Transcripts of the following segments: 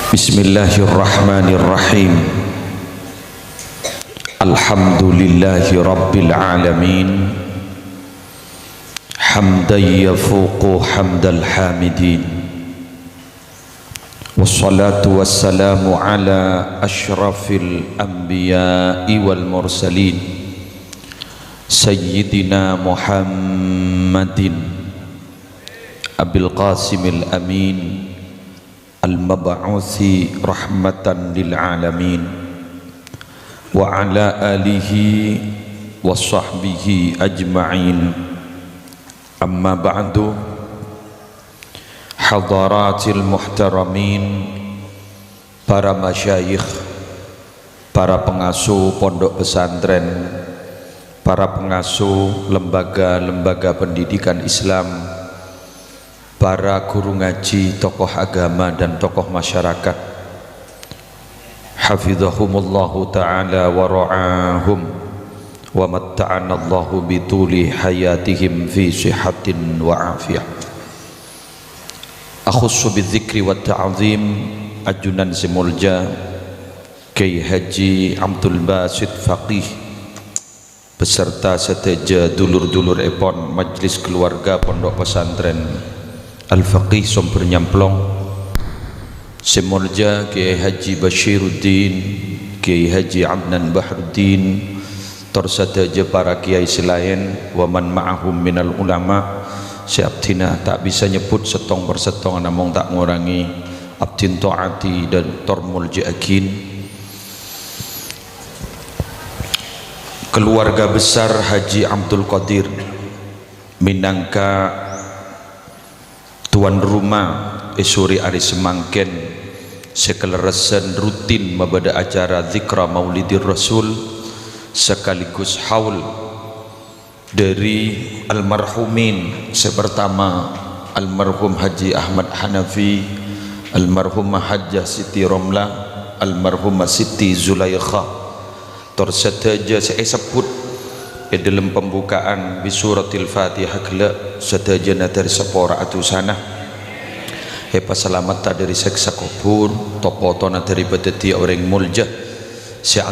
Bismillahirrahmanirrahim. Alhamdulillahi rabbil alamin. Hamdan yafuqu hamdal hamidin. Wassalatu wassalamu ala ashrafil anbiya'i wal mursalin Sayyidina Muhammadin Abil Qasimil Amin Al-Mab'uthi rahmatan lil alamin wa ala alihi wa sahbihi ajma'in. Amma ba'du. Hadaratil muhtaramin, para masyayikh, para pengasuh pondok pesantren, para pengasuh lembaga-lembaga pendidikan Islam, para guru ngaji, tokoh agama dan tokoh masyarakat, hafizahumullahu ta'ala wa ra'ahum wa matta'anallahu bituli hayatihim fi sihatin wa afiyah. Akhussu bidzikri wa ta'zim ajunan simulja Kiai Haji Abdul Basit Faqih beserta seteja dulur-dulur epon Majlis Keluarga Pondok Pesantren Al-Faqih Sumber Nyamplong, Simulja Kiai Haji Bashiruddin, Kiai Haji Adnan Bahruddin, tersedaja para kiai selain wa man ma'ahum minal ulama. Si abdina tak bisa nyebut setong persetong, namun tak ngurangi abdin ta'ati dan tormul ja'akin. Keluarga besar Haji Abdul Qadir minangka tuan rumah esuri ari semangken sekeleresan rutin mabada acara zikra maulidir rasul sekaligus haul dari almarhumin. Sepertama almarhum Haji Ahmad Hanafi, almarhumah Hajjah Siti Romlah, almarhumah Siti Zulaikha. Tersedaja saya sebut dalam pembukaan bisuratil Fatihah kala sedajana dari sepora atusana hepa selamat dari seksa kubur topotona dari bedeti orang mulja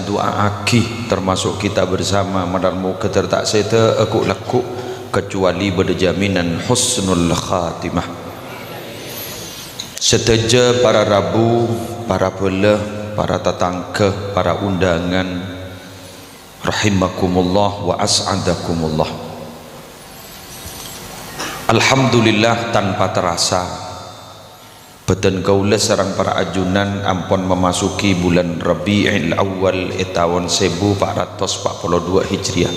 doa aki termasuk kita bersama madarmu ketertak seta aku laku kecuali berjaminan husnul khatimah. Sedaja para rabu, para belah, para tatangkeh, para undangan, rahimakumullah wa as'adakumullah. Alhamdulillah tanpa terasa beten kaula sareng para ajunan ampun memasuki bulan Rabiul Awal tahun 1442 Hijriah.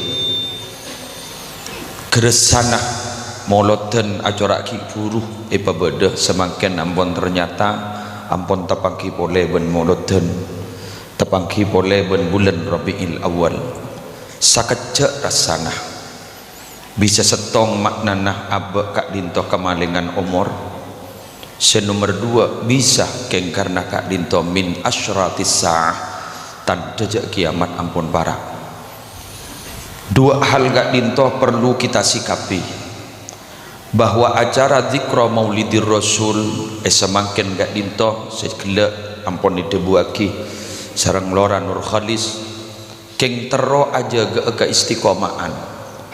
Geresana moloten acara ki buruh pabeda semakin ampun ternyata ampun tepangki boleh ben moloten tepangki boleh ben bulan Rabiul Awal. Sakejak rasana bisa setong maknana abek kak dinto kemalingan umur. Senomor dua bisa keng karena kak dinto min asyratis sa'ah tanda kiamat ampun para. Dua hal kak dinto perlu kita sikapi, bahwa acara zikra maulidir rasul semakin kak dinto sekelak ampun didebuaki sareng melora Nur Khalis keng tero aja ke istiqomaan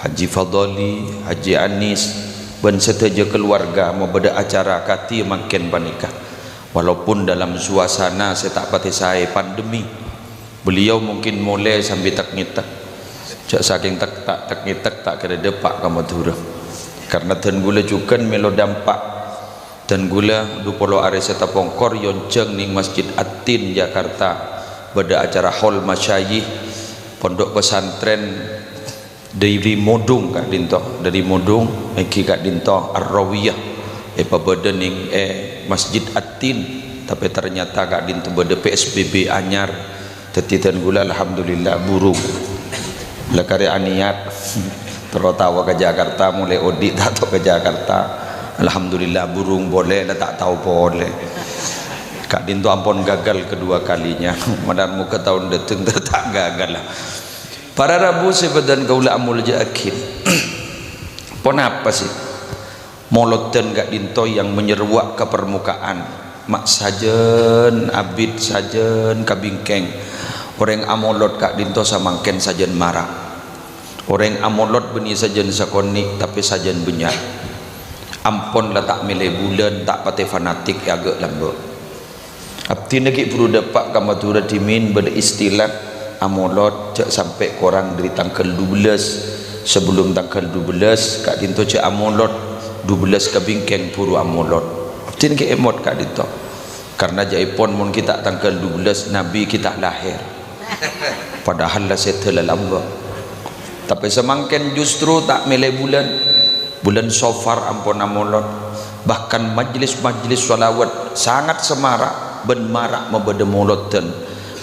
Haji Fadoli, Haji Anis dan seteja keluarga mau beda acara kati makin panikah. Walaupun dalam suasana saya tak pati saya pandemi, beliau mungkin mulai sambil tak ngitak cak saking tak ngitak tak kena depak kamu turun karena dan gula juga melo dampak dan gula 20 hari serta pongkor yonceng ning Masjid Atin Jakarta beda acara hall masyayikh pondok pesantren dari Modung kak dinto, dari Modung iki kak dinto Ar-Rawiyah pabeda ning Masjid Atin, tapi ternyata kak dinto beda PSBB anyar tetitan gula alhamdulillah burung lekari aniat tertawa ke Jakarta mulai odik tak tahu ke Jakarta alhamdulillah burung boleh tak tahu boleh. Kak dinto ampun gagal kedua kalinya madan muka tahun datang tak gagal lah. Para rabu sebadan kaula amul jaakin pon apa sih moloten gak dinto yang menyeruak ke permukaan mak sajen abid sajen kabingkeng orang amolot kak dinto samangken sajen marak orang amolot beni sajen sakoni tapi sajen benyak ampon lah tak milih bulan tak pate fanatik agak lambat abdi nagi perlu dapat kamatura dimin beristilah amolot cak sampai korang dari tanggal 12 sebelum tanggal 12 kak dinto cak amolot 12 kabingkeng puru amolot abdi nagi emot kak dinto karena jaipon mun kita tanggal 12 nabi kita lahir padahal lah setelah lamba tapi semangken justru tak milih bulan Safar ampun amolot bahkan majlis-majlis salawat sangat semarak ben marak membeda molotan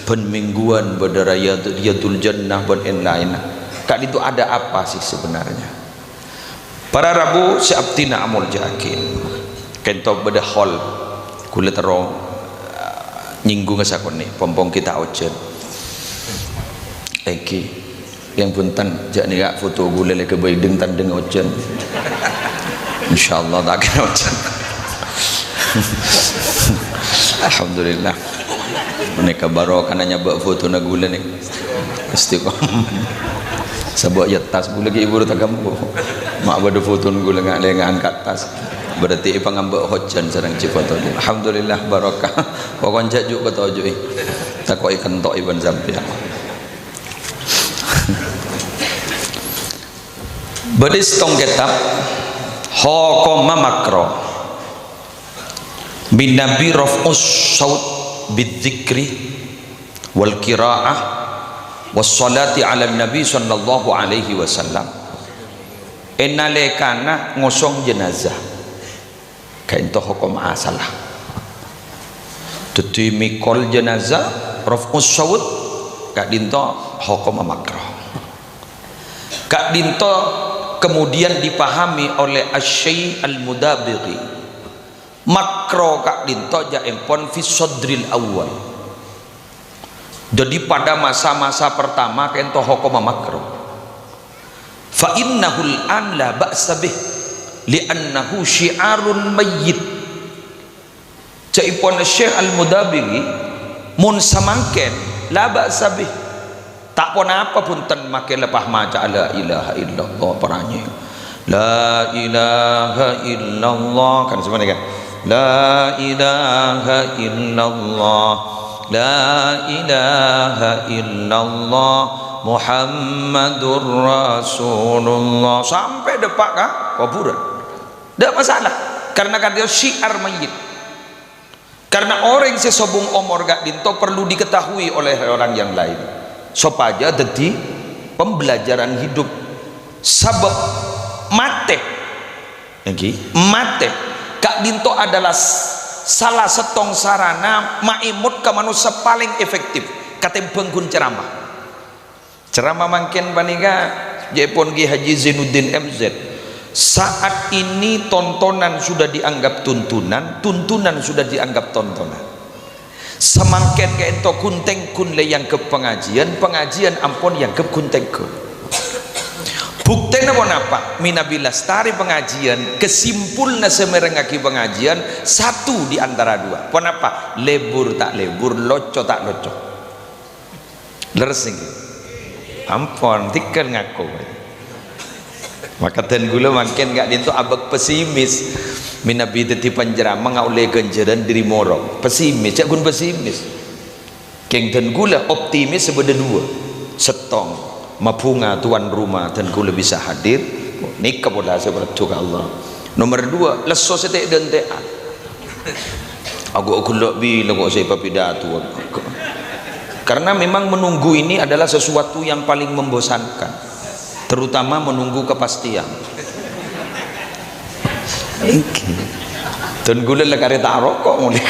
ben mingguan beda Riyadul Jannah ben lain kak itu ada apa sih sebenarnya para Rabu seabtina amul jakin kento beda hall kula terong nyinggung sakone pompong kita ojen Eki yang punten jak ni kak foto gula le ke baideng tandeng ojen insyaallah tak kena ojen alhamdulillah mereka barokah nanya buat foto na gula ni istiqomah sebab ya tas gula ke ibu tak kamu mak bade foto gula ngak le angkat tas berarti pangambak hojan sareng ci foto ni alhamdulillah barokah pokon jajuk betojo takoi kentok iban sampai Badis tong kitab Hokoma makro bin Nabi raf'us saut bidzikri wal qiraah was salati ala Nabi sallallahu alaihi wasallam enalekana ngosong jenazah kain to hukum asalah tutu mikol jenazah raf'us saut kak dinto hukum makro kak dinto kemudian dipahami oleh Asy-Syaikh Al-Mudabiri makro kak dinto jaempon fi sodril awal jadi pada masa-masa pertama kento hokoma makro fa innahul an la ba'sa bih li'annahu syiarun mayyit jaempon Syekh Al-Mudabiri mun samangken la ba'sa bih tak pun apa pun ten makin lepas maca la ilaha illallah peranyi la ilaha illallah kan semua ni kan la ilaha illallah la ilaha illallah Muhammadur Rasulullah sampai depak kah kuburan tak masalah karena kan dia syiar mayit karena orang sesobung umur gak dinto perlu diketahui oleh orang yang lain supaya jadi pembelajaran hidup sabab mate lagi mate kak dinto adalah salah setong sarana maimut ke manusia paling efektif kata penggun ceramah mangken panika Jepon Ki Haji Zainuddin MZ saat ini tontonan sudah dianggap tuntunan sudah dianggap tontonan semangken ke ento kunteng kun le yang ke pengajian ampun yang ke kunteng kun bukti apa minabila stari pengajian kesimpulna semerengaki pengajian satu di antara dua pon apa lebur tak lebur loco tak loco leres ampun tikel ngaku maka ten gula mangken gak dinto abek pesimis minabi teti panjerama ngaule genjeran diri morok pesimis cak gun pesimis keng ten gula optimis sebeda dua setong mapunga tuan rumah ten gula bisa hadir nikah bola sebertu ke Allah nomor dua leso setek dentean aku lebih lagu saya pidato karena memang menunggu ini adalah sesuatu yang paling membosankan terutama menunggu kepastian dan gula lah kare tak rokok mulai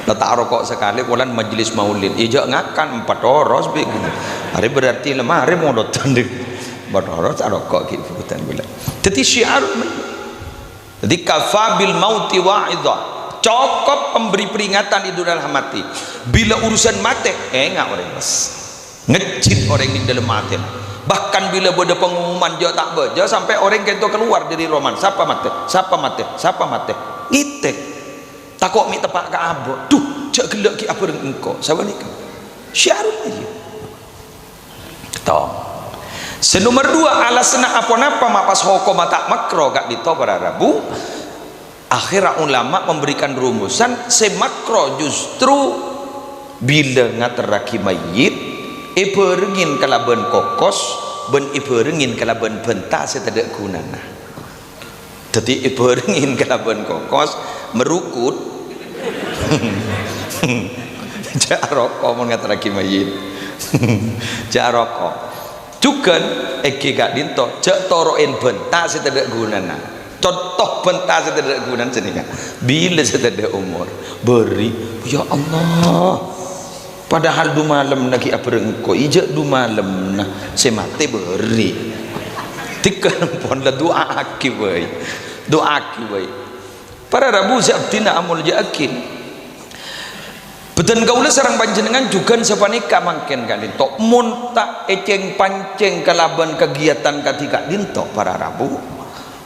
tak rokok sekali bulan majlis maulid ijak ngakan 4 oros hari berarti lemah hari mau dotan deh 4 oros tak rokok gitu bukan gula jadi syiar jadi kafabil mauti wa'idha cukup pemberi peringatan di dalam mati bila urusan mati enggak orang mas ngecit orang di dalam mati bahkan bila ada pengumuman dia tak beja sampai orang kento keluar dari roman siapa mati ngitek takut mi tepak ke abot duh cak gelak ki apa dengan engkau sabar ni kan syiarun aja toh. Senomor dua alasan apa-apa mapas hukum tak makro gak dito para rabu akhirnya ulama memberikan rumusan semakro justru bila ngateraki mayit iberengin kalaban kokos ben iberengin kalaban pentas tidak gunana jadi iberengin kalaban kokos merukut jak rokok mau ngateraki mayit jak rokok juga gak dinto jak toroin pentas tidak gunana contoh pentas tidak gunana sini kan bila tidak umur beri ya Allah padahal du malam lagi apa engkau ijak du malam nah semate beri tikan pon la doa aki way para rabu sabtina amul jakin betul kaulah sarang panjenengan juga sepanika mangken kali tok mun tak eceng panceng kalaban kegiatan ketika dinto para rabu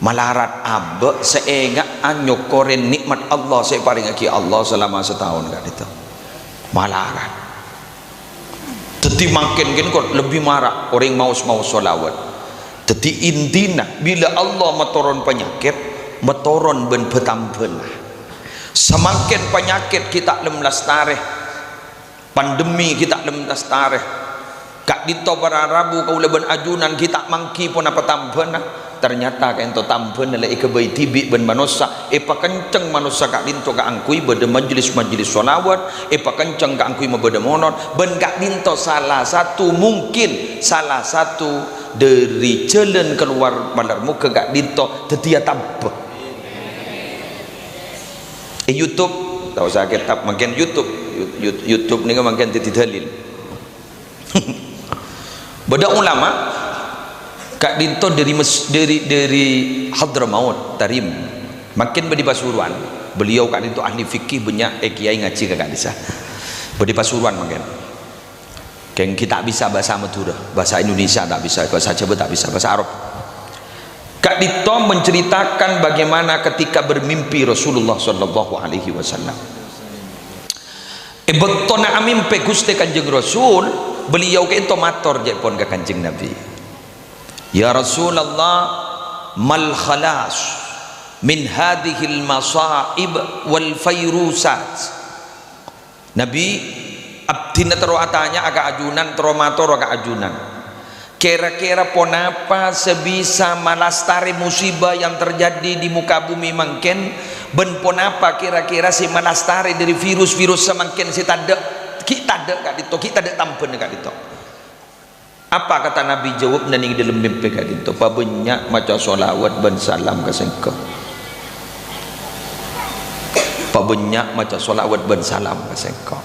malarat abe seenga anyokoren nikmat Allah saya paringaki Allah selama setahun kali itu malarat jadi makin kok lebih marah orang mau solawat jadi intina bila Allah metoron penyakit metoron ben betambelah semakin penyakit kita lemlas tareh pandemi kita lemlas tareh kak dito para rabu kau leben ajunan kita mangki pun apa tambena ternyata kan to tambena la ikabai tibi ben manusia epa kenceng manusia kak dinto kak angkui beda majelis solawat epa kenceng kak angkui beda monon ben kak dinto salah satu mungkin salah satu dari jalan keluar bandar muka kak dinto tetia tabah YouTube tahu saya kitab makin YouTube ni kan makin titik dalil beda ulama kak dinto dari Hadramaut Tarim makin bedi Pasuruan beliau kak dinto ahli fikih banyak kiai ngaji ke kak desa bedi Pasuruan makin keng kita bisa bahasa Madura bahasa Indonesia tak bisa bahasa Jawa tak bisa bahasa Arab kak dinto menceritakan bagaimana ketika bermimpi Rasulullah sallallahu alaihi wasallam bektona amimpe Gusti Kanjeng Rasul beliau ke ento matur jepon ke Kanjeng Nabi ya Rasulullah mal khalas min hadhil masaib wal fayrusat Nabi abdina teroatanya agak ajunan teromator agak ajunan kira-kira ponapa sebisa malastari musibah yang terjadi di muka bumi mangken ben ponapa kira-kira si malastari dari virus-virus semangken si tanda kita ada kak dito kita ada tampen kak dito apa kata Nabi jawab dan ini dalam mimpi kak dito pabanyak maca solawat ben salam ke sengko pabanyak maca solawat ben salam ke sengko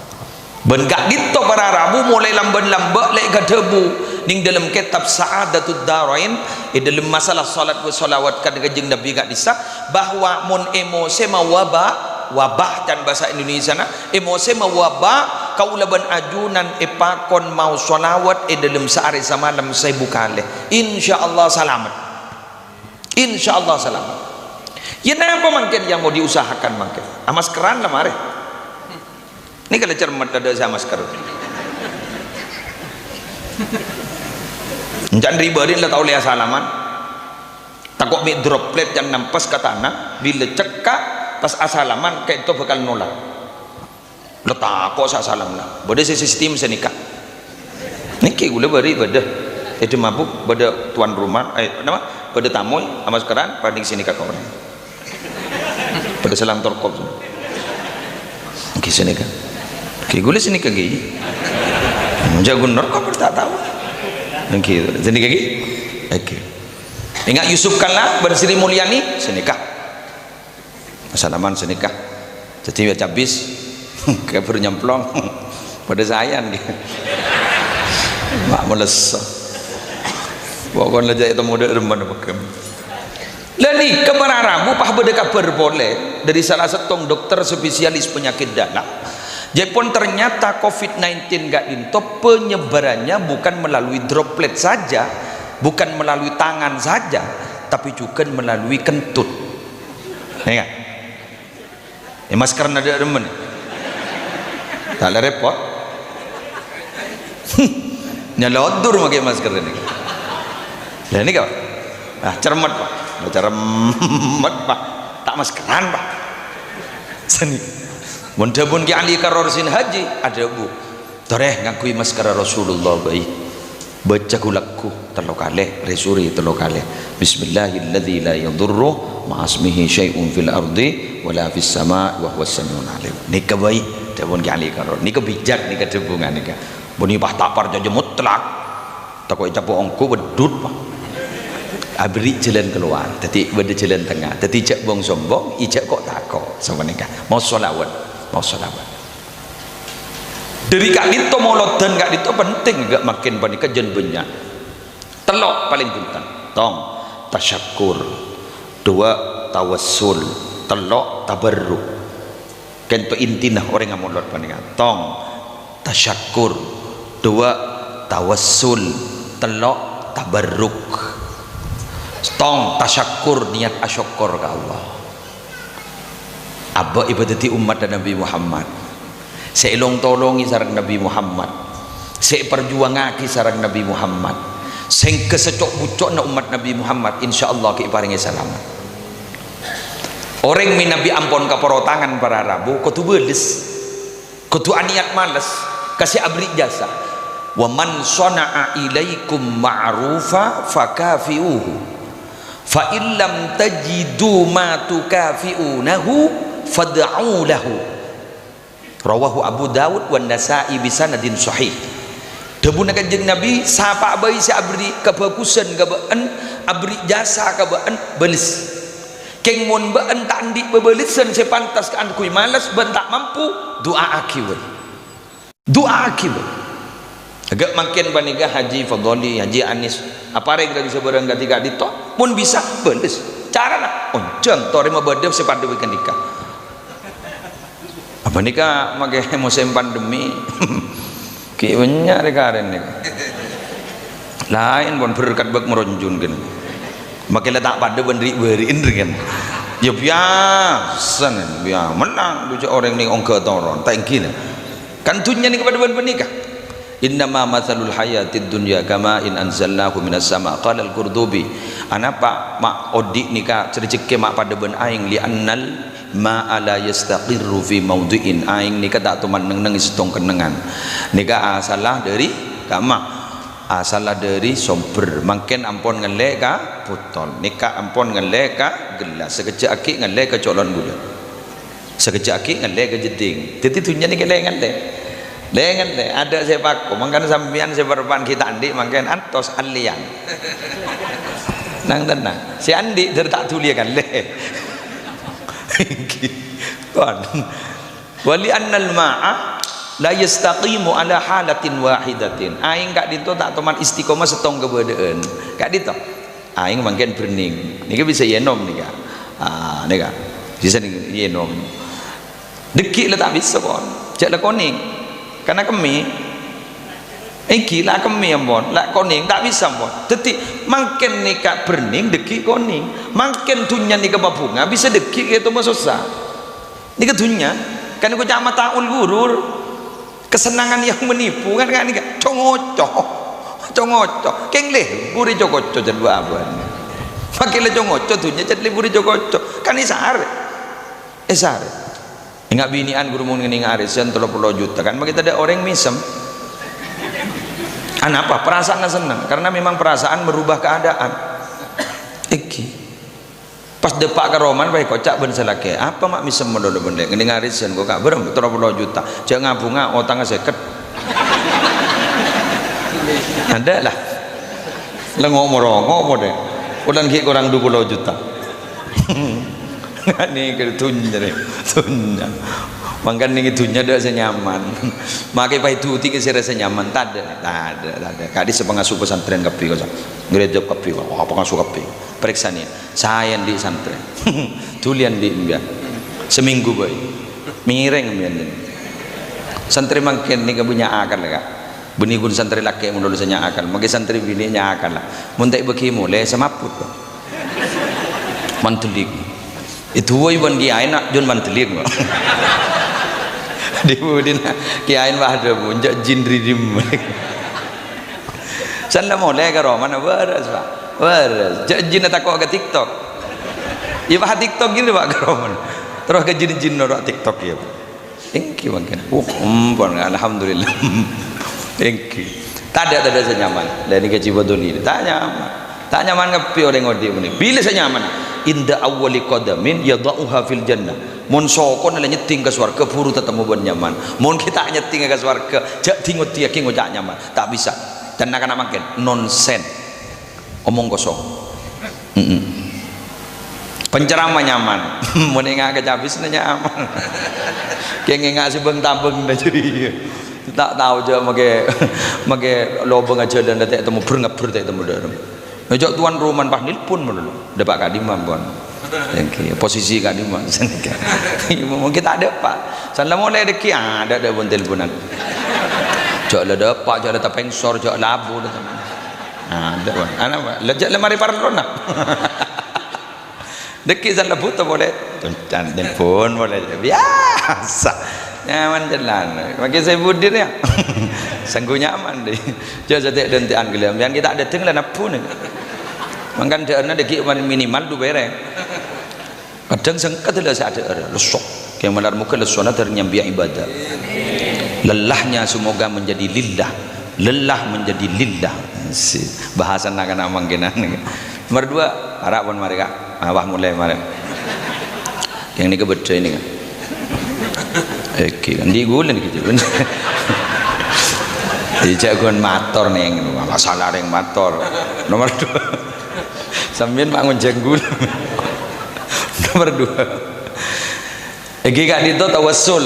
ben kak dito para rabu mulai lamban-lambak lek ke debu ning dalam kitab Sa'adatud Darain dalam masalah salat wa solawat kan Kanjeng Nabi kak disa bahwa mun emosi wabah dan bahasa Indonesia na emosi wabah kaulaban ajunan epakon mau solawat dalam sehari semalam saya bukale insyaallah selamat insyaallah selamat ya apa mungkin yang mau diusahakan mungkin maskeran lah mare ini kalau cermat ada saya masker jangan ribarin lah tau lihat salaman takut mi droplet yang nampas ke tanah bila cekak pas asalaman kayak itu bakal nolak letak kok salam lah beda sistem senikah niki gula beri beda itu mabuk beda tuan rumah nama beda tamu amas keran panding sini kak orang beda selang torkop niki sini kan niki gula sini kaki jago norkop tak tahu niki sini kaki oke ingat Yusuf kalah bersiri Mulyani senikah asalaman senikah jadi baca bis kayak baru nyemplong pada sayang dia mak melesah pokoknya aja itu mode reman pakem lani kemarin Rabu pah beda kabar boleh dari salah satu dokter spesialis penyakit dalam Jepun ternyata COVID-19 gak dinto penyebarannya bukan melalui droplet saja bukan melalui tangan saja tapi juga melalui kentut ya masker ada demen tak ada repot nyalodur pakai masker ini lah ini kau cermat pak cermat pak tak maskeran pak seni bunda pun ki ahli karorsin haji ada bu toreh ngakui masker Rasulullah baik baca kulakku telokale resuri telokale bismillahilladzi la yadurru ma'asmihi syai'un fil ardi wala fis sama' wa huwas samiul alim nika baik pun ki ahli karor nika bijak nika debungan nika buni bah tapar jaja mutlak takoi capo ongko bedut pak abri jalan keluar tadi beda jalan tengah tadi cek bong sombong ijak kok takok sama nika mau sholawat dari kak dito molodan kak dito penting gak makin panika jen banyak telok paling buntan tong tasyakur dua tawassul telok tabarruk kento intinah orang yang molot panika tong tasyakur dua tawassul telok tabarruk tong tasyakur niat asyukur ke Allah abba ibadati umat dan Nabi Muhammad seilong tolongi sarang Nabi Muhammad se perjuangaki sarang Nabi Muhammad sing kesecok bucok na umat Nabi Muhammad insyaallah ki paringi selamat orang min Nabi ampon kaporo tangan para rabu kudu beles kudu aniat males kasih abri jasa wa man sana'a ilaikum ma'rufa fakafi'uhu fa illam tajidu ma tukafi'unahu fad'u lahu rawahu Abu Dawud wa Nasa'i bisanadin sahih debuna kanjeng Nabi sapa bayi si abri kebagusan kabaan abri jasa kabaan belis keng mun baan tak andik bebelisan sepantas kan kui malas ben tak mampu doa akibat agak makin baniga Haji Fadoli Haji Anis apa reg dari seberang ketiga dito pun bisa belis cara nak onceng tori ma bedem sepadu weekend nikah apa nikah make musim pandemi ki banyak rekaren nih lain pun berkat bak meronjun kan makin tak pada beri beriin kan ya biasa biasa menang lucu orang nih ongke toron tak ingin kan dunia nih kepada nikah innama mathalul hayatid dunya kama in anzalnahu minas sama qala al-Qurtubi anapa mak odik nikah cericike mak pada ben aing li annal ma ala yastaqirru fi mawdi'in aing nikah tak tuman neng setong kenengan nikah asalah dari kama asalah dari somber mangken ampon ngelek ka putol nikah ampon ngelek ka gelas sekejap aki ngelek ka colon gula sekejap aki ngelek ka jeding jadi dunia ni ngelek dengan ada sepak mangkan sambian seberpan kita andi mangkan antos alian nang tenang si andi tak tulia kan le kon wali annal ma'a la yastaqimu ala halatin wahidatin aing kak dito tak teman istiqomah setong kebedean kak dito aing mangkan bening nika bisa yenom nika nika bisa yenom dekik lah tak bisa kon cek lah koning karena kami gila kami ampun lah koning tak bisa ampun jadi makin nikah berning deki koning makin dunia nikah babunga bisa deki itu mah susah nikah dunia kan aku cak mataul gurur kesenangan yang menipu kan nikah congocok keng leh buri cokocok jadi aban makin le congocok dunia jadi buri cokocok kan isar enggak binian guru mun ngene ngarisan 30 juta kan kita ada orang misem apa perasaan senang karena memang perasaan merubah keadaan pas depak ke Roman baik kocak ben selake apa mak misem modal benda ngene ngarisan kok gak berem 30 juta cek ngabunga otang 50 ada lah lengok deh udah ki kurang 20 juta ini ketunya deh tunya mangkan ini tunya dah senyaman makai pai tu tiga serasa nyaman tak ada kadi sepengasuh pesantren kapi kau gereja kapi kau apa pengasuh kapi periksa nih saya di santren tulian di mbak seminggu boy mireng mbak santri makin ni punya akal lah kak benih gun santri laki mun dulu senya akal makai santri bini nya akal lah mun tak begimu le semaput mantulik itu woi pun kiai nak jun manteling kok dibudin kiai bah ada bunjak jin ridim sana mulai ke mana beres pak beres jin takut ke TikTok ya bah TikTok gini pak ke mana terus ke jin orang TikTok ya thank you makin pun alhamdulillah thank you tak ada senyaman dari gaji bodoni tak nyaman ngapi orang ngodi ini bila senyaman inda awwali qadamin yadauha fil jannah mun sokon ala nyeting ke swarga buru tetemu ben nyaman mun kita nyeting ke swarga jak tingut dia ki ngojak nyaman tak bisa dan akan makin nonsen omong kosong penceramah nyaman mun ngak kecabis nyaman kenge ngak sebeng tabeng jadi tak tahu je make lobeng aja dan tak temu berngapur tak temu dalam ngajak tuan rumah pas nilpun dulu dapat kadimam pun posisi kadimam mungkin tak ada pak sana mulai deki ada pun teleponan jok ada pak jok ada pengsor jok labu ada pun anak lejak lemari parlona deki sana buta boleh tuncan telepon boleh biasa nyaman jalan makin saya budir ya sanggup nyaman deh jauh jadi dentian gelam yang kita ada tenggelam pun makan dia ada minimal tu bereng kadang sengkat adalah saya ada lesok yang menar muka lesona ternyambia ibadah lelahnya semoga menjadi lillah lelah menjadi lillah bahasa nak mangkinan nomor 2 harap pun mereka awah mulai mereka yang ini kebetulan ini kan oke, di gulen gitu kan. Dijagoan motor nih, masalah yang motor. Nomor 2, sambil bangun jenggul. Nomor 2, gak itu tawassul.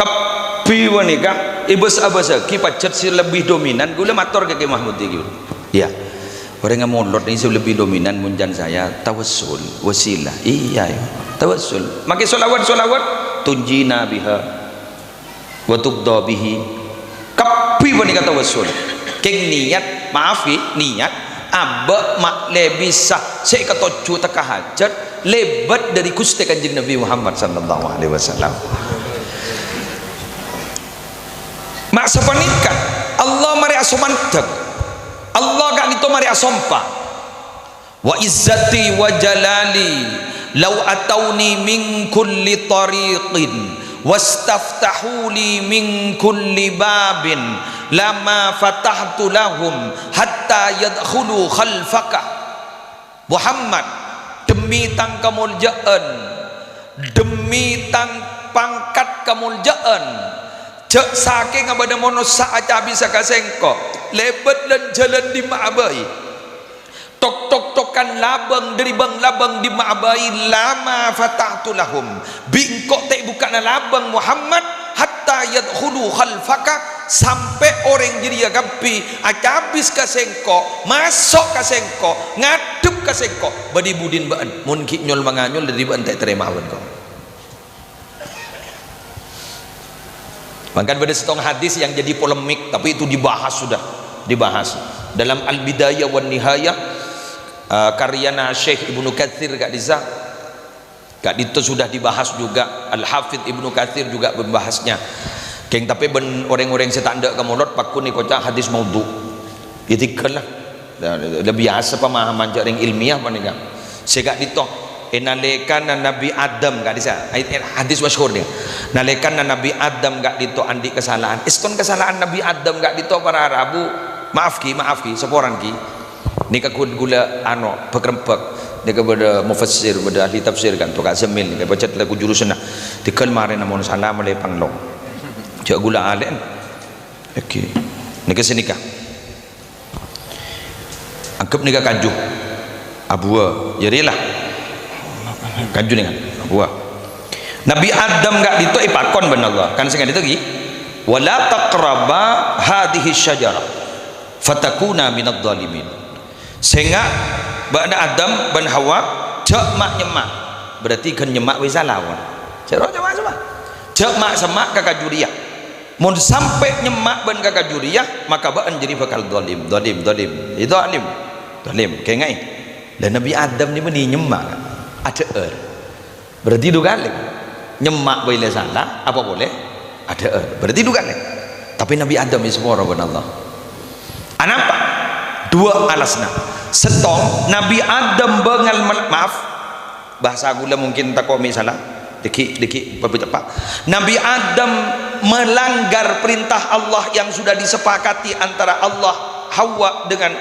Kapi wanika, ibus abasa, kipacat si lebih dominan. Gula motor ke Mahmud gitu. Ya, orang yang molot ini lebih dominan munjan saya tawassul, wasilah. Iya, tawassul. Makai solawat. Tunjina biha wa tubda bihi kapi bani kata wasul keng niat maafi niat abak mak lebisa saya kata cuta kahajat lebat dari Gusti Kanjeng Nabi Muhammad sallallahu alaihi wasallam mak sapanikan Allah mari asomantek Allah gak itu mari asompa wa izzati wa jalali law atauni min kulli tariqin wastaftahu li min kulli babin lama fatahtu lahum hatta yadkhulu khalfaka Muhammad demi tang kemuliaan demi tang pangkat kemuliaan cek saking abada mono saaca bisa kasengko lebat dan jalan di Ma'abai tok-tok-tokan labang dari bang labang di Ma'abai lama fatahtu lahum bingkok tak bukan labang Muhammad hatta yadkhulu khalfaka sampai orang jadi agapi acabis kasengko masuk kasengko ngadep kasengko badi budin baan mun ki nyol manganyol dari baan tak terima awan kau bahkan pada setong hadis yang jadi polemik tapi itu dibahas sudah dibahas dalam Al-Bidayah wan Nihayah karyana Syekh Ibnu Katsir gak disa gak itu sudah dibahas juga Al-Hafidh Ibnu Katsir juga membahasnya keng tapi ben orang-orang setandak kemulot pakun ni kocak hadis maudhu itikal lah lebih biasa pemahaman jaring ilmiah panika segak ditok nalekan Nabi Adam gak disa hadis masyhur dia nalekan Nabi Adam gak ditok andi kesalahan iston kesalahan Nabi Adam gak ditok para Arabu maaf ki seporan ki ni kakun gula ano pekrempek ni kepada mufassir pada ahli tafsir kan tu Kak Zemil ni baca lagu jurusan dikal mare namun salah mulai panglong cak gula alen okey ni ke sini kah anggap ni ka kaju abua jadilah kaju ni kan abua Nabi Adam gak dito ipakon ben Allah kan sing dito gi wala taqraba hadhihi syajarah fatakuna minadh dhalimin sehingga ba'da Adam ban Hawa cek mak nyemak berarti kan nyemak wis salah wan cerok nyemak semua cek mak semak kakak juriyah mun sampai nyemak ban kakak juriyah maka ba'an jadi bakal zalim itu zalim kayak ngai dan Nabi Adam ni meni nyemak ada berarti dua kali. Nyemak boleh salah apa boleh ada berarti dua kali. Tapi Nabi Adam ini semua orang Allah. Kenapa? Dua alasna. Setong Nabi Adam bengal maaf bahasa gula mungkin tak kau salah dikit cepat. Nabi Adam melanggar perintah Allah yang sudah disepakati antara Allah Hawa dengan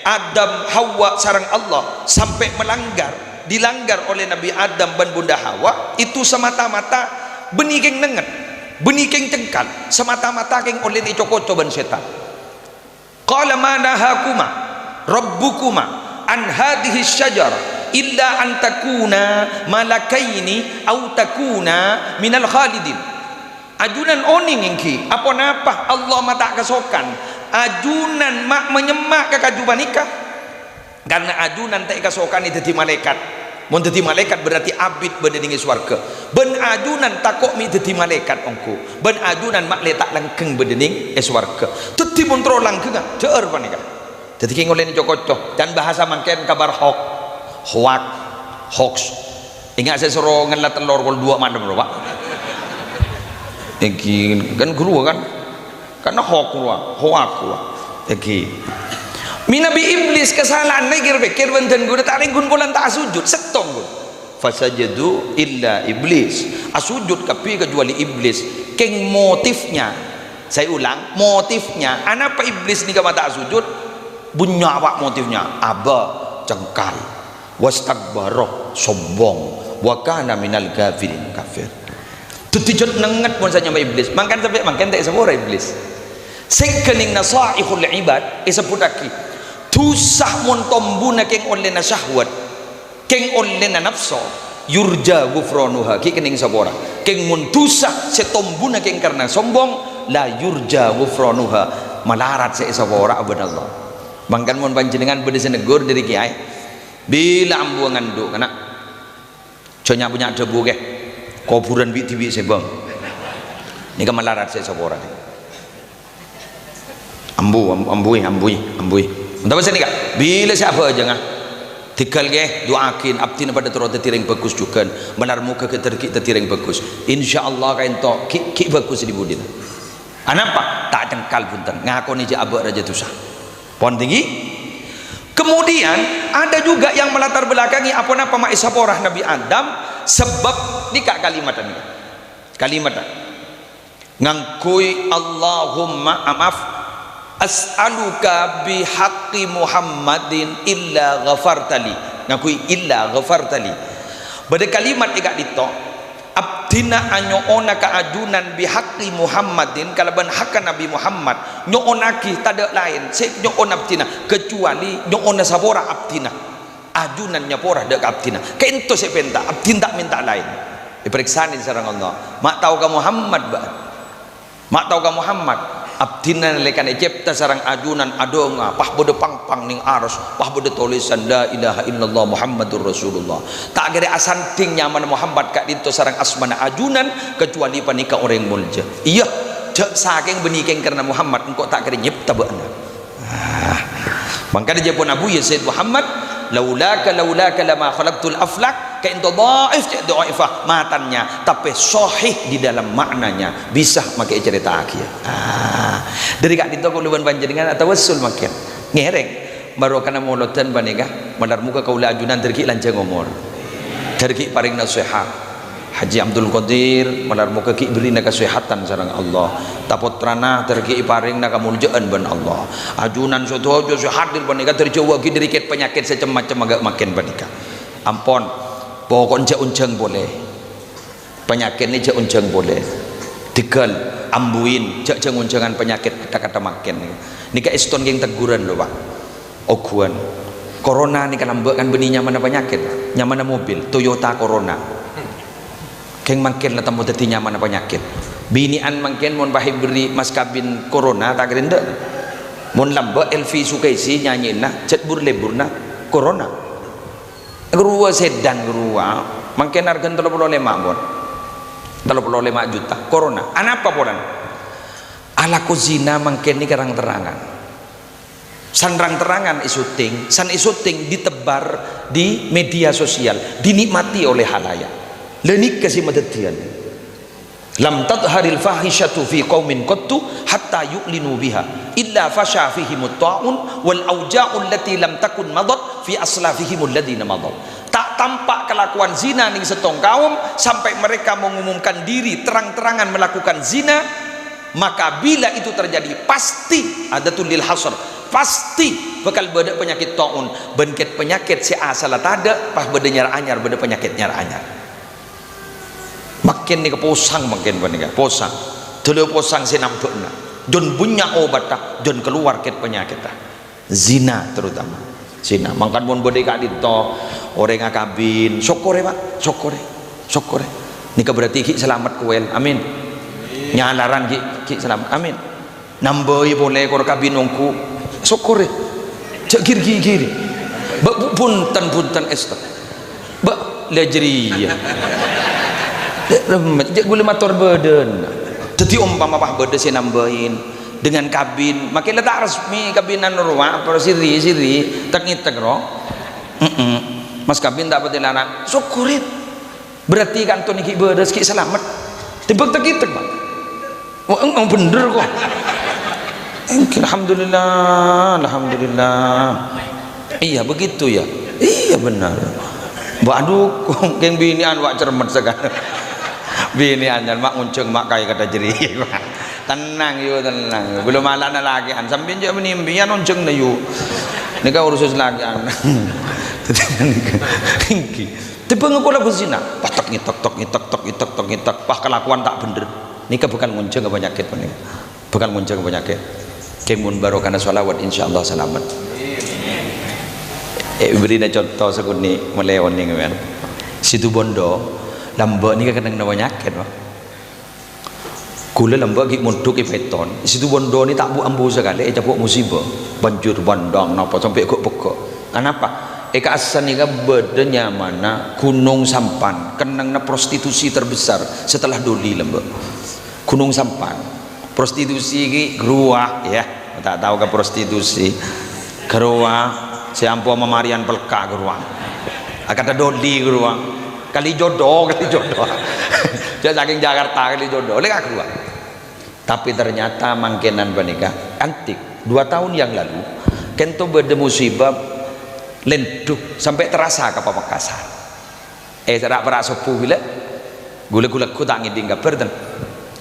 Adam Hawa sareng Allah sampai dilanggar oleh Nabi Adam dan Bunda Hawa itu semata-mata benikeng nenget benikeng cengkal semata-mata keng oleh ni cokoco ban setan. Qala ma nahakuma rabbukuma an hadhihi syajarah illa an takuna malakaini au takuna minal khalidin. Ajunan oning engki apa napa Allah mata kasokan ajunan mak menyemak ke kajuban nikah karena ajunan tak kasokan itu di malaikat. Mun dadi malaikat berarti abid bedeningi swarga. Ben ajunan takok mi dadi malaikat ongko. Ben ajunan mak letak langkeng bedening swarga. Dadi mun tro langkeng jeur panika. Dadi ki ngoleni cocok dan bahasa mangken kabar hoax. Ingat saya suruh ngelat telur kol 2 malam lho, Pak. Iki kan guru kan. Karena hoax. Iki Nabi Iblis kesalahan pikir benten guna tak ringkun bulan tak sujud setong guna fasajadu illa iblis asujud tapi kecuali iblis keng motifnya saya ulang motifnya anapa iblis ni kama tak sujud bunya apa motifnya aba cengkal wastakbara sombong wa kana minal kafirin kafir tutijot nenget pun saja iblis mangkan sampai mangkan tak semua iblis sing kening nasaihul ibad sebut lagi tusah mon tombuna keng oleh na syahwat keng oleh na nafsu yurja gufranuha ki kening sabora keng mun tusah setombuna keng karena sombong la yurja gufranuha malarat se sabora abadallah mangkan mon panjenengan bede senegur dari kiai bila ambuangan do kana conya punya debu ke kuburan bi tibi sebang ni ka malarat se sabora ambui entah pasal ni kak bila siapa aja ngah tikal ke doakin abdi pada turut tertireng bagus juga benar muka ke tertireng bagus insyaallah kain to ki bagus di budin anapa tak cengkal punten ngaku ni je abak raja tusah pon tinggi. Kemudian ada juga yang melatar belakangi apa mak isaporah Nabi Adam sebab ni kak kalimat ngangkui Allahumma maaf as'aluka bihaqqi Muhammadin illa ghafartali ngakui illa ghafartali pada kalimat ikak dito abdina anyoona kaajunan bihaqqi Muhammadin kalaban hakka Nabi Muhammad nyoonaki tada lain se nyoon abdina kecuali nyoona sabora abdina ajunan nyapora dek abdina kento se penta abdin tak minta lain diperiksain sareng Allah mak tahu ka Muhammad abdina lekan ejepta sarang ajunan adonga pah bode pang ning aras pah bode tulisan la ilaha illallah Muhammadur Rasulullah tak gede asanting nyaman Muhammad kak dinto sarang asmana ajunan kecuali panika orang mulja iya cek saking benikeng karena Muhammad engkau tak gede nyipta beana maka dia pun Abu Yazid Muhammad laulaka lama khalaqtul aflak ka into dhaif cek dhaifah matannya tapi sahih di dalam maknanya bisa makai cerita akhir dari kak dito kuluban panjenengan atau wasul makin ngereng baru kana molotan banega malar muka kaula ajunan terki lanjang umur terki paring nasihat Haji Abdul Qadir malar muka ki beri na kesehatan sareng Allah tapotrana terki paring na kamuljaan ban Allah ajunan sotojo hadir banega terjauh ki dari penyakit secam-macam agak makin banika ampon pokok unjang boleh penyakit ni unjang boleh tigal ambuin jak unjangan penyakit kata-kata makin ni ka iston geng teguran lho Pak oguan corona ni kan ambekan beninya mana penyakit nyamana mobil Toyota Corona keng makin lah tamu dadi nyaman penyakit binian makin mon bahi beri mas kabin Corona tak gerenda mon lamba Elvi Sukaisi nyanyina cet burleburna Corona gerua sedan gerua makin harga 35 bon 35 juta Corona anapa podan alaku zina makin ni terang-terangan terang-terangan isuting ditebar di media sosial dinikmati oleh halayak lenik kasih madatian lam tadharil fahishatu fi qaumin qattu hatta yu'linu biha illa fasha fihim at-ta'un wal auja'u allati lam takun madat fi aslafihim alladhina madat. Tak tampak kelakuan zina ning setong kaum sampai mereka mengumumkan diri terang-terangan melakukan zina, maka bila itu terjadi pasti ada tulil hasr, pasti bakal beda penyakit ta'un, bengket penyakit si asal tada pas beda nyar anyar, beda penyakit nyar anyar. Makin ni posang makin panika posang telu posang sinampekna jon punya obat dah jon keluar ket penyakit dah zina terutama zina mangkan mun bode kak dito orang akabin syukure pak syukure nika berarti ki selamat kuel amin nyalaran ki selamat amin nambahi boleh kor kabin ongku syukure cak giri punten esta ba lejri gula motor badan jadi umpama pah badan saya nambahin dengan kabin makin letak resmi kabinan ruang para siri tak ngitek roh mas kabin tak betul anak syukurin berarti kan tuh niki badan sikit selamat tiba tak ngitek pak oh bener kok alhamdulillah iya begitu ya iya benar aduh keng binian wak cermet sekarang bini anjan mak unceng mak kaya kata jeri tenang belum malah na lagi an sambil je menimbian unceng na yu nika urusus lagi an tipe ngakola bezina patok ngitok pah kelakuan tak bener nika bukan munceng ke penyakit bukan munceng ke penyakit kemun barokana sholawat insyaallah selamat beri contoh sekuni meleon nih kan situ bondo lambak ni kadang nawa nyakit wah kula lambak gik munduk beton situ bondo ni tak bu ambu sekali capuk musibah banjur bandang napa sampai kok pekok kenapa eka asan ni bedanya mana Gunung Sampan kenang na prostitusi terbesar setelah Doli lambak Gunung Sampan prostitusi ki geruah ya tak tahu ke prostitusi geruah siampu memarian pelka geruang kata Doli geruang kali jodoh jadi saking Jakarta kali jodoh oleh keluar tapi ternyata mangkenan panika antik 2 tahun yang lalu kento beda musibah lenduk sampai terasa ke Pamekasan serak perak sepuh bila gula ku tak ngiding kabar dan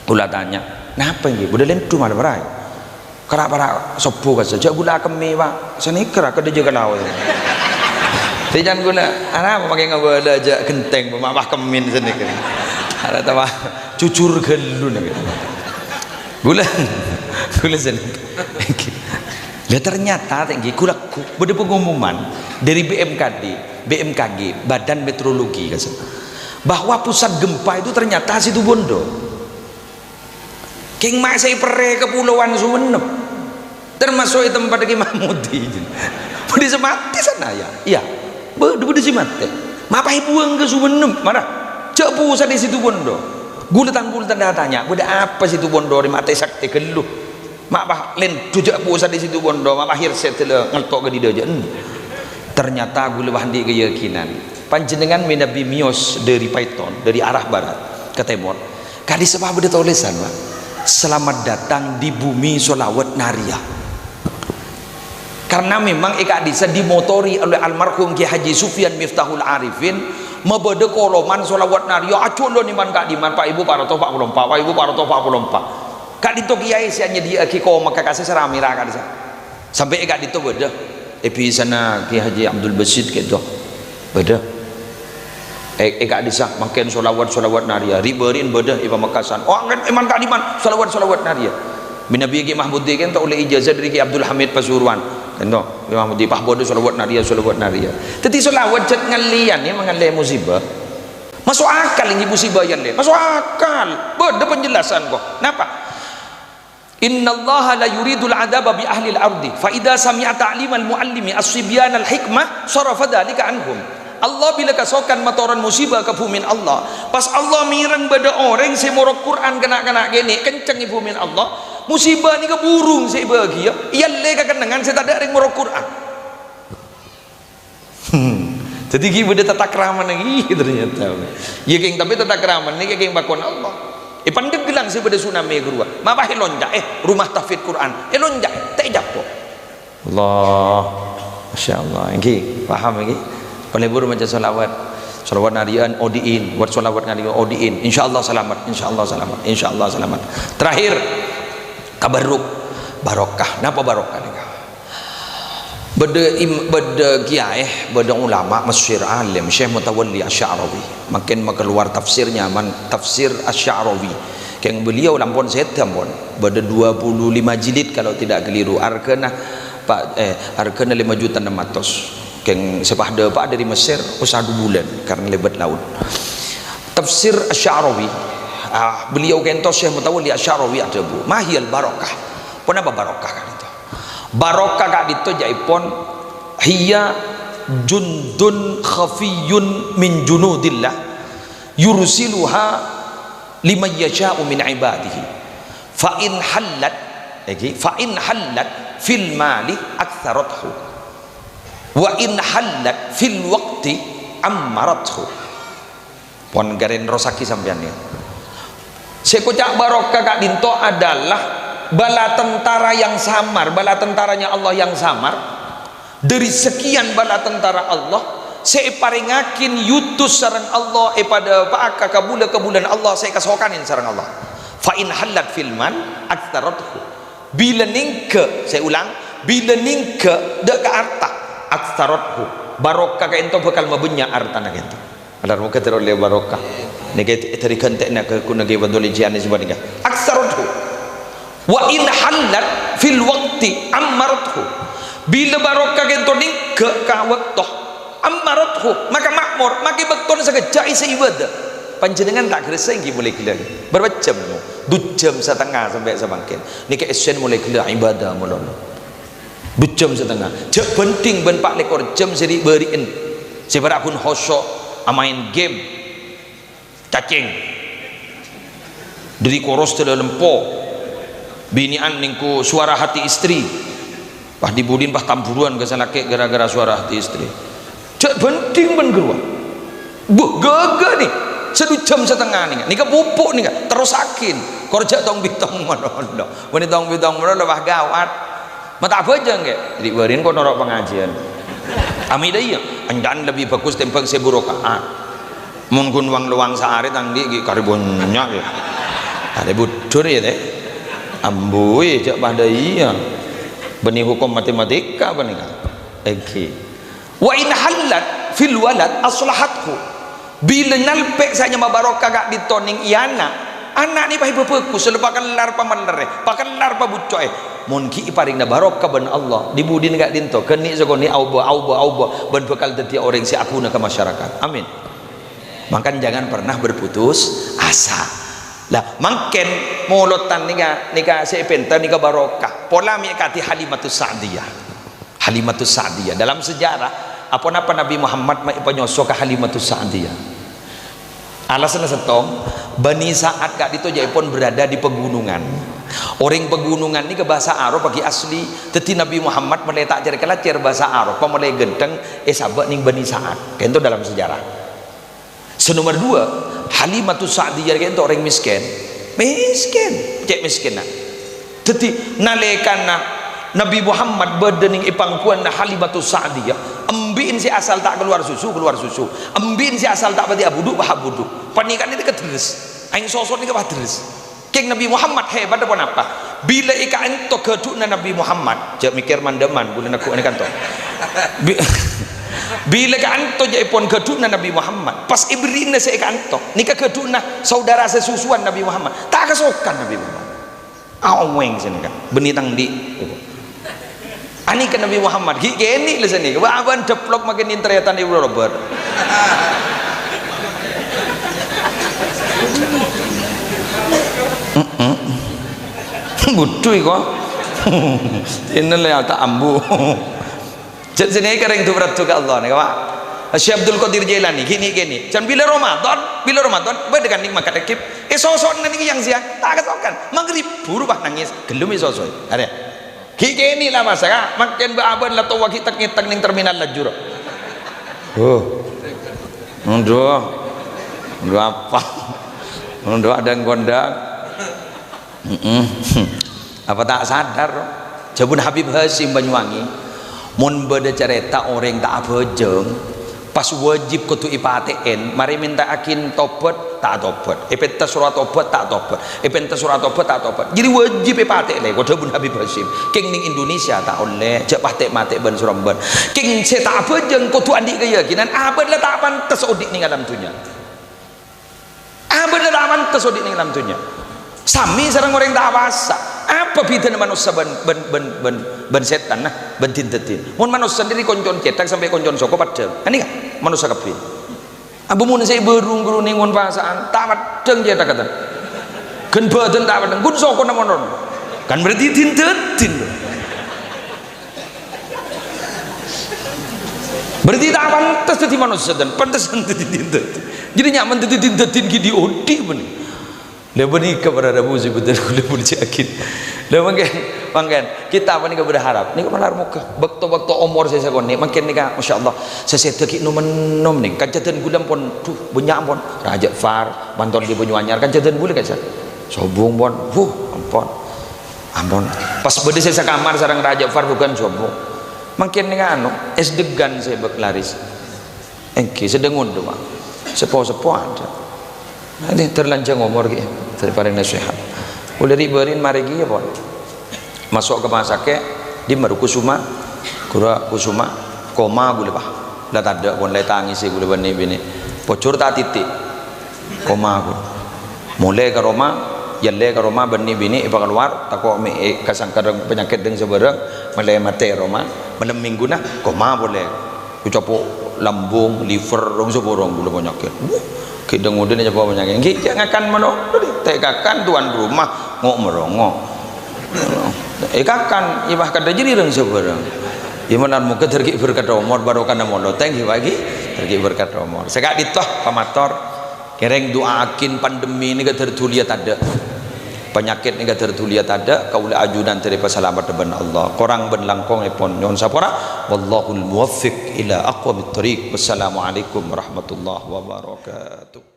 gula tanya kenapa ini udah lenduk mana berai kerak perak sepuh kan saja gula kemi pak senikra ke dia kalau jangan gula anak pakai ngabala aja genteng pemapah kemin sini kan ada tawa cucur gelu nih gula sini dia ternyata tinggi kulaku beda pengumuman dari BMKG Badan Meteorologi bahwa pusat gempa itu ternyata situ Bondo king mak saya pere kepulauan Sumenep termasuk itu tempat Ki Mahmudi budi semati sana ya iya budi semati mapa buang ke Sumenep mana cek pusat di situ Bondo gulatan datanya budi apa situ Bondo di mata sakti geluh mapa len jujak pusat di situ Bondo mapa hirset ngeltok ke didaja ternyata gula wahdi keyakinan panjenengan Nabi Mios dari Python dari arah barat ke timur kadi sebab budi tulisan pak selamat datang di bumi sholawat Naria karena memang eka disa dimotori oleh almarhum Ki Haji Sufyan Miftahul Arifin mebede koloman sholawat Naria aculo niman kak diman Pak Ibu para topak pelompa Pak Ibu para topak pelompa kak dito kiai sianya dia kiko maka kasih seramira kak disa sampai eka dito bede epi sana Ki Haji Abdul Basit gitu bede eka disa makin sholawat Naria riberin bede iba Makasan oh kan iman kak diman sholawat Naria Nabi Ki Mahmudi kan tak oleh ijazah dari Ki Abdul Hamid Pasuruan kan tu Ki Mahmudi pah bodoh sholawat Naria tapi sholawat jet ngalian ni mengalih musibah masuk akal ini musibah yang lain masuk akal beda penjelasan kok kenapa innallaha la yuridul adaba bi ahli al-ardi fa idza sami'a ta'limal muallimi as-sibyan al-hikmah sarafa dhalika anhum Allah bila kasokan matoran musibah ke bumi Allah pas Allah mirang beda orang si morok Quran kena gini kenceng ibu min Allah musibah ni ke burung si bahagia iya lega kenangan saya tak ada orang morok Quran Jadi kita beda tata keraman lagi ternyata. Ya keng tapi tata keraman ni keng bakon Allah. Pandai gelang si beda tsunami gurua. Mabah lonjak rumah tahfidz Quran. Lonjak tak japo. Allah. Masya-Allah. Nggih, paham nggih? Oleh buru macam selawat. Selawat narian odiin, buat selawat narian odiin. Insyaallah selamat, insyaallah selamat, insyaallah selamat. Terakhir tabarruk barokah. Napa barokah ni? Beda kiai, beda ulama, masyhur alim Syekh Mutawalli Asy-Sya'rawi. Makin keluar tafsirnya tafsir Asy-Sya'rawi. Yang beliau lampun setam pun beda 25 jilid kalau tidak keliru. Arkana Pak arkana 5 juta 600. Yang sepahda Pak dari Mesir usah 2 bulan karena lebat laut. Tafsir Asy-Sya'rawi beliau kento Syekh Mutawalli Asy-Sya'rawi ada bu. Mahiyal barokah. Kenapa barokah kan itu? Barokah kak dito jaipon hiya jundun khafiyun min junudillah yursiluha liman yasha'u min ibadihi fa in hallat fil mali aktharathu wa in hallat fil waqti ammarathu. Pon garen rosaki sampean ya. Sekocak barokah kak dinto adalah bala tentara yang samar, bala tentaranya Allah yang samar. Dari sekian bala tentara Allah, saya paringakin yutus sarang Allah pada paaka kabulan Allah saya kasokanin sarang Allah. Fa in halat filman aktarathu. Bila ningke, saya ulang, bila ningke dak ka arta aktarathu. Barokah ka ento bakal mabenya arta na kento. Alar mo katero le barokah. Nege teri kantek na ka kunage badoli jiane sebandinga. Aktarathu. Wa in halat fil waqti ammarathu. Bila barokah kento ning ke ka waktu ammarathu maka makmur maka beton sagejak isi ibadah. Panjenengan tak geresa nggih mulai gila berapa jam 2 jam setengah sampai samangkin niki esen mulai gila ibadah mulono 2 jam setengah jak penting ben 4 jam seri beriin sebarak pun khosok amain game cacing dari koros tele lempo binian ningku suara hati istri pah dibudin pah tamburuan ke salake gara-gara suara hati istri cek penting ben geruan buh gaga nih 1 jam setengah nih nika pupuk nih terus sakin korja tong bitong monondo wani tong bitong monondo pah gawat mata apa aja nggak jadi berin kok norok pengajian ami daya andan lebih bagus tempeng seburokaat mungkin uang luang sehari tangdi karibonnya ya ada budur ya deh amboi jak pada iya benih hukum matematika benih oke wa in halat fil walad aslahathu bila nalpek saja mabarokah gak ditoning iana anak ni pahi bepeku selepakan lar pamanlere pakan lar pabucoy monki paring na barokah ben Allah dibudin gak dinto kenik sagoni auba ben bekal dadi orang si akuna ke masyarakat amin. Makan jangan pernah berputus asa lah mangken molotan nika sepenta nika barokah pola mikati Halimatus Sa'diyah dalam sejarah apa Nabi Muhammad penyoso ke Halimatus Sa'diyah alasan setong Bani Sa'ad kak itu jaipun berada di pegunungan orang pegunungan ini ke bahasa Arab bagi asli teti Nabi Muhammad meletak cari kelacer bahasa Arab pemulai genteng sahabat ning Bani Sa'ad itu dalam sejarah. Senomor 2 Halimatus Sa'diyah itu orang miskin cek miskin nak teti nalekana Nabi Muhammad berdening ipangkuan Halimatus Sa'diyah embiin si asal tak keluar susu embiin si asal tak bati abuduk panikan itu keteres aing sosok ini keteres keng Nabi Muhammad hebat apa bila ika ento kedukna Nabi Muhammad jak mikir mandaman bulan aku ini kanto bila ka anto jaipun kedukna Nabi Muhammad pas ibrina saya ka anto nika kedukna saudara sesusuan Nabi Muhammad tak kesokan Nabi Muhammad aweng sini kan benitang di ani ke Nabi Muhammad gini lah sini aban deplok makin internetan Ibu Robert butuh kok ini lah tak ambu jadi sini kering tu berat juga Allah nih kak Syekh Abdul Qadir Jailani gini jangan bila Ramadan berdekan nikmat kadekip sosok nanti yang siang tak kesokan maghrib buru bah nangis gelum sosok ada gini lah masa makin beaban lah tahu kita ngitak ning terminal lajur Ndo apa? Ndo ada yang gondang. Apa tak sadar? Jabun Habib Hasim Banyuwangi, mun beda cerita orang tak abejeng, pas wajib kutu IPATN, mari minta akin tobat tak tobat, epenta surat tobat tak tobat, epenta surat tobat tak tobat. Jadi wajib IPATN le, kudu Jabun Habib Hasim. King ning Indonesia tak oleh, cek patek mate ben Surabaya. King se tak abejeng kutu andi keyakinan, abad lah tak pantes odik ning alam dunia. Abad lah tak pantes odik ning alam dunia. Sami sareng orang tak awasa. Apa beda manusia ben setan nah ben tintetin. Mun manusia sendiri koncon cetak sampai koncon soko padeng. Ini kan manusia kabeh. Abu mun saya berung-berung ning mun pasaan tak padeng cetak kata. Gen badan tak padeng, gun soko namonon. Kan berarti tintetin. Berarti tak pantas dadi manusia dan pantas dadi tintetin. Jadi nyaman dadi tintetin ki diodi bener. Lepas ni kepada Rabu sebetul boleh yakin. Lepas mungkin kita apa ni berharap. Ni kemalar muka. Waktu umur saya sekolah ni, mungkin ni kan, masya Allah. Saya sedekit nom ni. Kancatan gulam pun, tuh banyak pun. Raja Far, bantuan dia Banyuanyar. Kancatan boleh kaca. Sobong pun, ampun. Pas beda saya sekamar sarang Raja Far bukan sobong. Mungkin ni kan, es degan saya berlaris. Engki sedengun tu mak. Sepo ada. Nanti terlanjang umur gitu, daripada nasihat. Boleh riberin mari gitu pun. Masuk ke rumah sakit, di meru kusuma, koma boleh bah. Dah tak ada pun, leh tangis sih boleh bini. Pocur tak titik, koma pun. Mulai ke rumah, jalan ke rumah bini, ipa keluar, takut kasangkar penyakit dengan seberang, mulai mati rumah, malam minggu nah, koma boleh. Ucapu lambung, liver, rong seborong boleh penyakit. Kita ngudin aja bawa penyakit. Kita ngakan mana? Tekakan tuan rumah ngok merongok. Kakan, ibah kada jadi reng seberang. Imanan muka tergi berkat umur baru kana mono thank you lagi tergi berkat umur. Sekak ditah pamator kereng doakin pandemi ni ga tertulia ada. Penyakit ni ga tertulia ada kaula ajudan dari pasalamat depan Allah. Korang ben langkong epon nyon sapora wallahul muwaffiq ila aqwamit thariq. Wassalamualaikum warahmatullahi wabarakatuh.